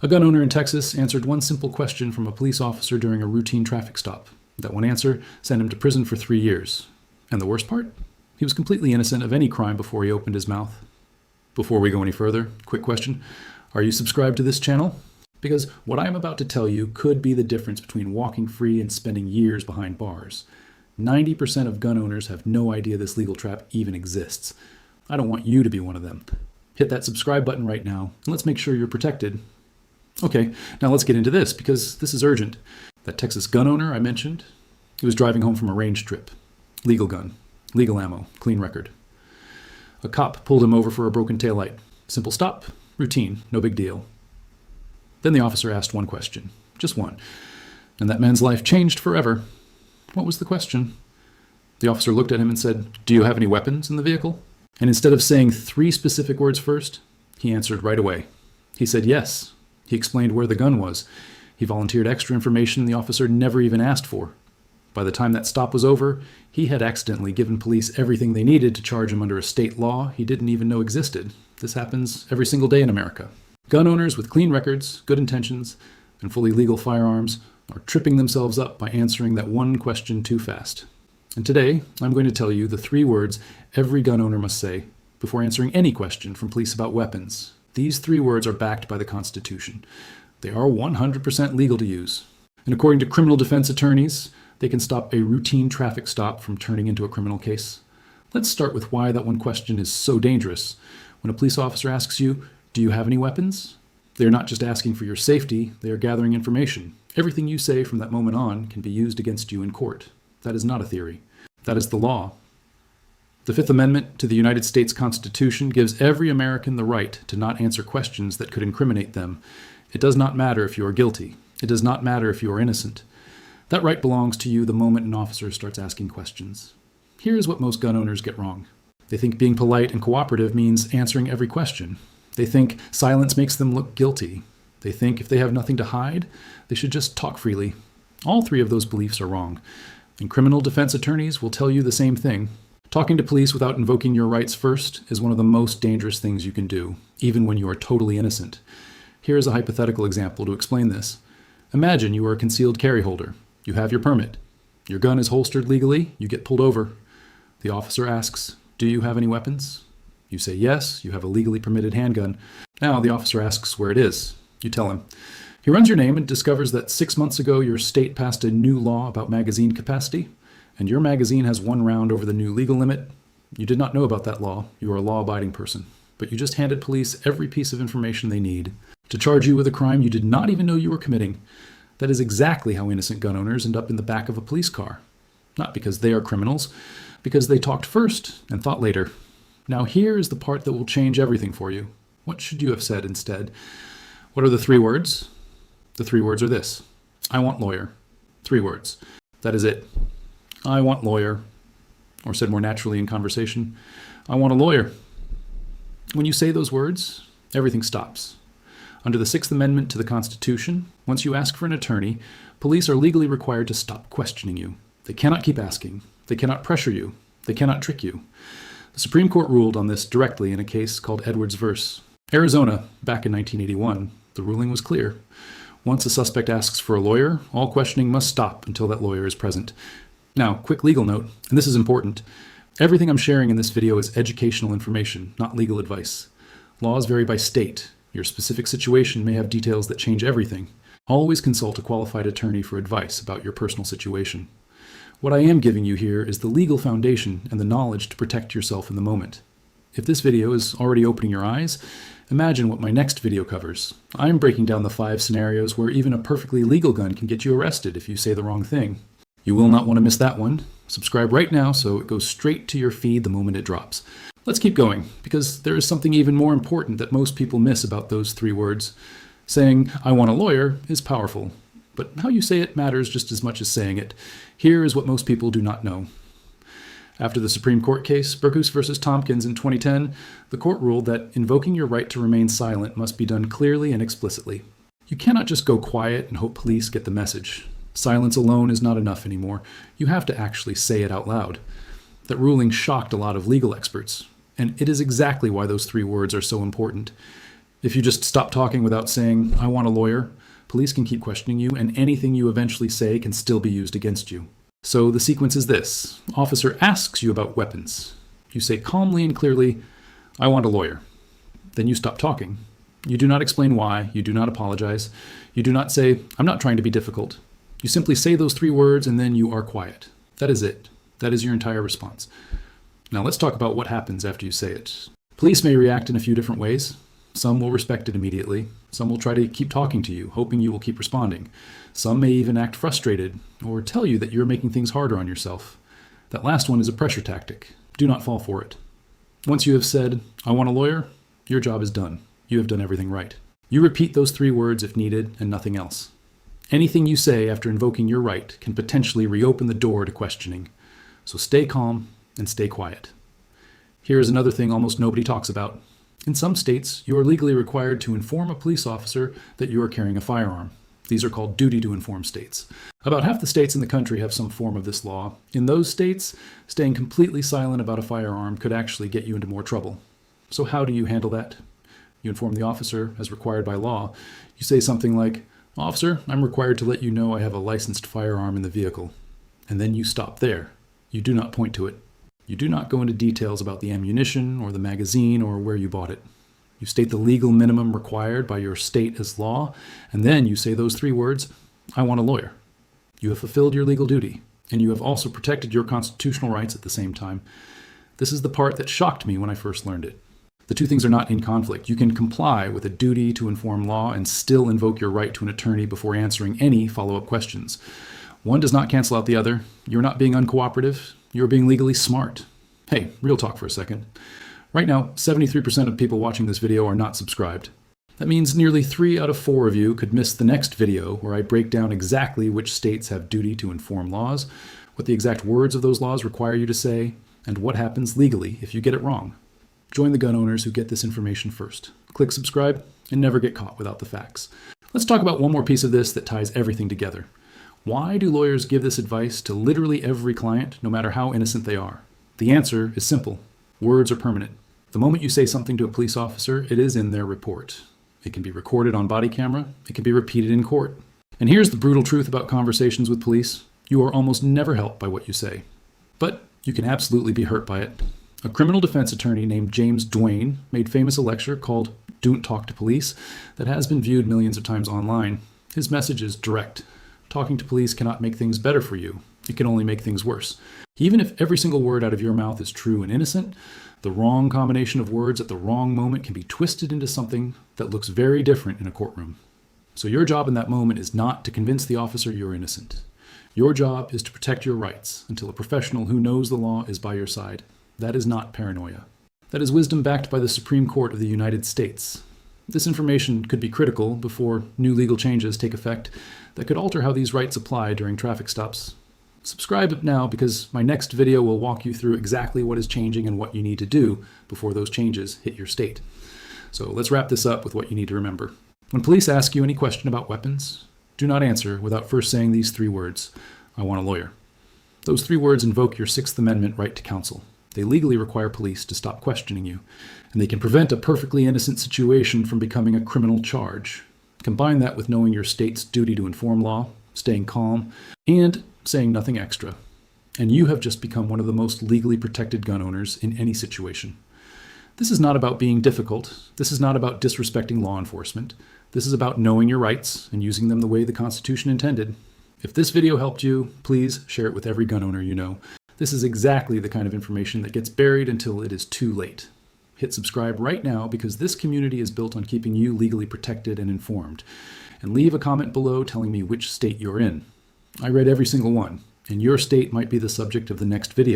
A gun owner in Texas answered one simple question from a police officer during a routine traffic stop. That one answer sent him to prison for 3 years. And the worst part? He was completely innocent of any crime before he opened his mouth. Before we go any further, quick question. Are you subscribed to this channel? Because what I am about to tell you could be the difference between walking free and spending years behind bars. 90% of gun owners have no idea this legal trap even exists. I don't want you to be one of them. Hit that subscribe button right now, and let's make sure you're protected. Okay, now let's get into this, because this is urgent. That Texas gun owner I mentioned, he was driving home from a range trip. Legal gun, legal ammo, clean record. A cop pulled him over for a broken taillight. Simple stop, routine, no big deal. Then the officer asked one question, just one, and that man's life changed forever. What was the question? The officer looked at him and said, "Do you have any weapons in the vehicle?" And instead of saying 3 specific words first, he answered right away. He said yes. He explained where the gun was. He volunteered extra information the officer never even asked for. By the time that stop was over, he had accidentally given police everything they needed to charge him under a state law he didn't even know existed. This happens every single day in America. Gun owners with clean records, good intentions, and fully legal firearms are tripping themselves up by answering that one question too fast. And today, I'm going to tell you the 3 words every gun owner must say before answering any question from police about weapons. These 3 words are backed by the Constitution. They are 100% legal to use. And according to criminal defense attorneys, they can stop a routine traffic stop from turning into a criminal case. Let's start with why that one question is so dangerous. When a police officer asks you, "Do you have any weapons?" They're not just asking for your safety, they are gathering information. Everything you say from that moment on can be used against you in court. That is not a theory. That is the law. The Fifth Amendment to the United States Constitution gives every American the right to not answer questions that could incriminate them. It does not matter if you are guilty. It does not matter if you are innocent. That right belongs to you the moment an officer starts asking questions. Here's what most gun owners get wrong. They think being polite and cooperative means answering every question. They think silence makes them look guilty. They think if they have nothing to hide, they should just talk freely. All 3 of those beliefs are wrong. And criminal defense attorneys will tell you the same thing. Talking to police without invoking your rights first is one of the most dangerous things you can do, even when you are totally innocent. Here is a hypothetical example to explain this. Imagine you are a concealed carry holder. You have your permit. Your gun is holstered legally. You get pulled over. The officer asks, "Do you have any weapons?" You say yes, you have a legally permitted handgun. Now the officer asks where it is. You tell him. He runs your name and discovers that 6 months ago your state passed a new law about magazine capacity, and your magazine has 1 round over the new legal limit. You did not know about that law. You are a law-abiding person. But you just handed police every piece of information they need to charge you with a crime you did not even know you were committing. That is exactly how innocent gun owners end up in the back of a police car. Not because they are criminals, because they talked first and thought later. Now here is the part that will change everything for you. What should you have said instead? What are the 3 words? The 3 words are this. I want lawyer. 3 words. That is it. I want lawyer. Or said more naturally in conversation, I want a lawyer. When you say those words, everything stops. Under the 6th Amendment to the Constitution, once you ask for an attorney, police are legally required to stop questioning you. They cannot keep asking. They cannot pressure you. They cannot trick you. The Supreme Court ruled on this directly in a case called Edwards v. Arizona back in 1981. The ruling was clear. Once a suspect asks for a lawyer, all questioning must stop until that lawyer is present. Now, quick legal note, and this is important. Everything I'm sharing in this video is educational information, not legal advice. Laws vary by state. Your specific situation may have details that change everything. Always consult a qualified attorney for advice about your personal situation. What I am giving you here is the legal foundation and the knowledge to protect yourself in the moment. If this video is already opening your eyes, imagine what my next video covers. I'm breaking down the 5 scenarios where even a perfectly legal gun can get you arrested if you say the wrong thing. You will not want to miss that one. Subscribe right now so it goes straight to your feed the moment it drops. Let's keep going, because there is something even more important that most people miss about those 3 words. Saying, I want a lawyer, is powerful. But how you say it matters just as much as saying it. Here is what most people do not know. After the Supreme Court case, Burgos v. Tompkins in 2010, the court ruled that invoking your right to remain silent must be done clearly and explicitly. You cannot just go quiet and hope police get the message. Silence alone is not enough anymore. You have to actually say it out loud. That ruling shocked a lot of legal experts, and it is exactly why those 3 words are so important. If you just stop talking without saying, "I want a lawyer," police can keep questioning you, and anything you eventually say can still be used against you. So the sequence is this. Officer asks you about weapons. You say calmly and clearly, "I want a lawyer." Then you stop talking. You do not explain why. You do not apologize. You do not say, "I'm not trying to be difficult." You simply say those 3 words and then you are quiet. That is it. That is your entire response. Now let's talk about what happens after you say it. Police may react in a few different ways. Some will respect it immediately. Some will try to keep talking to you, hoping you will keep responding. Some may even act frustrated or tell you that you're making things harder on yourself. That last one is a pressure tactic. Do not fall for it. Once you have said, "I want a lawyer," your job is done. You have done everything right. You repeat those 3 words if needed and nothing else. Anything you say after invoking your right can potentially reopen the door to questioning. So stay calm and stay quiet. Here is another thing almost nobody talks about. In some states, you are legally required to inform a police officer that you are carrying a firearm. These are called duty to inform states. About half the states in the country have some form of this law. In those states, staying completely silent about a firearm could actually get you into more trouble. So how do you handle that? You inform the officer, as required by law. You say something like, "Officer, I'm required to let you know I have a licensed firearm in the vehicle." And then you stop there. You do not point to it. You do not go into details about the ammunition or the magazine or where you bought it. You state the legal minimum required by your state as law, and then you say those 3 words, "I want a lawyer." You have fulfilled your legal duty, and you have also protected your constitutional rights at the same time. This is the part that shocked me when I first learned it. The 2 things are not in conflict. You can comply with a duty to inform law and still invoke your right to an attorney before answering any follow-up questions. One does not cancel out the other. You're not being uncooperative. You're being legally smart. Hey, real talk for a second. Right now, 73% of people watching this video are not subscribed. That means nearly 3 out of 4 of you could miss the next video where I break down exactly which states have duty to inform laws, what the exact words of those laws require you to say, and what happens legally if you get it wrong. Join the gun owners who get this information first. Click subscribe and never get caught without the facts. Let's talk about one more piece of this that ties everything together. Why do lawyers give this advice to literally every client, no matter how innocent they are? The answer is simple. Words are permanent. The moment you say something to a police officer, it is in their report. It can be recorded on body camera. It can be repeated in court. And here's the brutal truth about conversations with police. You are almost never helped by what you say. But you can absolutely be hurt by it. A criminal defense attorney named James Duane made famous a lecture called "Don't Talk to Police" that has been viewed millions of times online. His message is direct. Talking to police cannot make things better for you. It can only make things worse. Even if every single word out of your mouth is true and innocent, the wrong combination of words at the wrong moment can be twisted into something that looks very different in a courtroom. So your job in that moment is not to convince the officer you're innocent. Your job is to protect your rights until a professional who knows the law is by your side. That is not paranoia. That is wisdom backed by the Supreme Court of the United States. This information could be critical before new legal changes take effect that could alter how these rights apply during traffic stops. Subscribe now because my next video will walk you through exactly what is changing and what you need to do before those changes hit your state. So let's wrap this up with what you need to remember. When police ask you any question about weapons, do not answer without first saying these 3 words, "I want a lawyer." Those 3 words invoke your 6th Amendment right to counsel. They legally require police to stop questioning you, and they can prevent a perfectly innocent situation from becoming a criminal charge. Combine that with knowing your state's duty to inform law, staying calm, and saying nothing extra, and you have just become one of the most legally protected gun owners in any situation. This is not about being difficult. This is not about disrespecting law enforcement. This is about knowing your rights and using them the way the Constitution intended. If this video helped you, please share it with every gun owner you know. This is exactly the kind of information that gets buried until it is too late. Hit subscribe right now because this community is built on keeping you legally protected and informed. And leave a comment below telling me which state you're in. I read every single one, and your state might be the subject of the next video.